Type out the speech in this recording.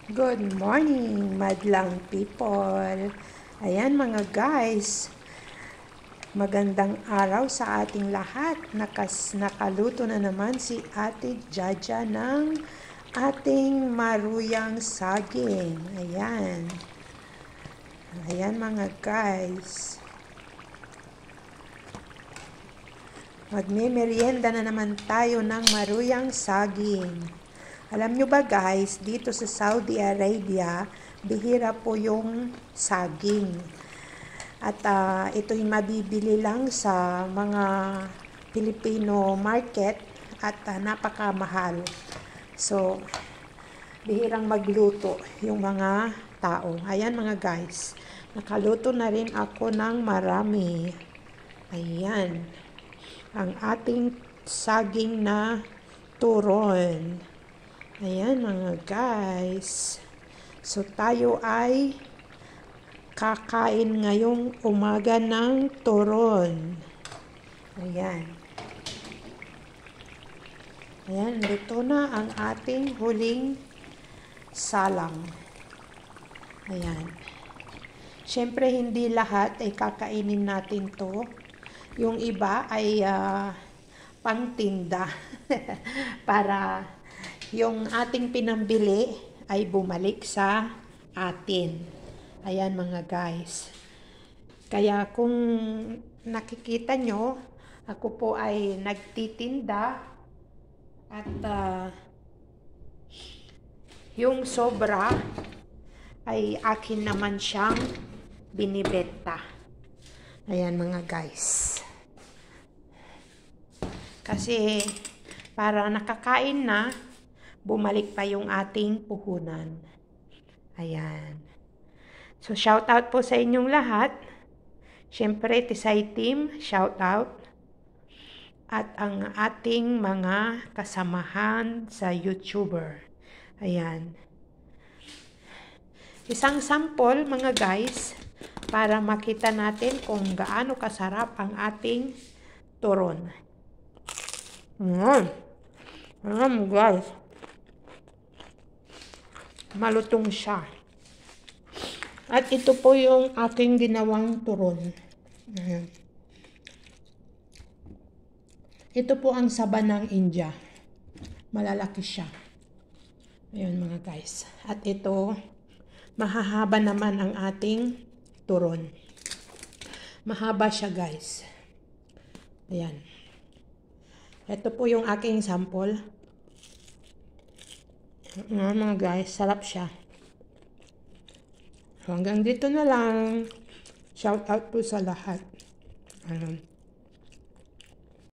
Good morning, madlang people. Ayan mga guys, magandang araw sa ating lahat. Nakaluto na naman si Ate Jaja ng ating maruyang saging. Ayan. Ayan mga guys. Magme-merienda na naman tayo ng maruyang saging. Alam nyo ba guys, dito sa Saudi Arabia, bihira po yung saging. At ito'y mabibili lang sa mga Filipino market at napakamahal. So, bihirang magluto yung mga tao. Ayan mga guys, nakaluto na rin ako ng marami. Ayan, ang ating saging na turon. Ayan mga guys. So tayo ay kakain ngayong umaga ng turon. Ayan. Ayan, luto na ang ating huling salang. Ayan. Siyempre hindi lahat ay kakainin natin to. Yung iba ay pangtinda para yung ating pinambili ay bumalik sa atin. Ayan mga guys. Kaya kung nakikita nyo, ako po ay nagtitinda at yung sobra ay akin naman siyang binibenta. Ayan mga guys. Kasi para nakakain na, bumalik pa yung ating puhunan. Ayan. So, shout out po sa inyong lahat. Siyempre, Tisay Team, shout out. At ang ating mga kasamahan sa YouTuber. Ayan. Isang sample, mga guys, para makita natin kung gaano kasarap ang ating turon. Ayan, guys. Malutong siya. At ito po yung aking ginawang turon. Ayan. Ito po ang saba ng India. Malalaki siya. Ayan mga guys. At ito, mahahaba naman ang ating turon. Mahaba siya guys. Ayan. Ito po yung aking sample. Mga guys, sarap siya. So, hanggang dito na lang. Shout out po sa lahat.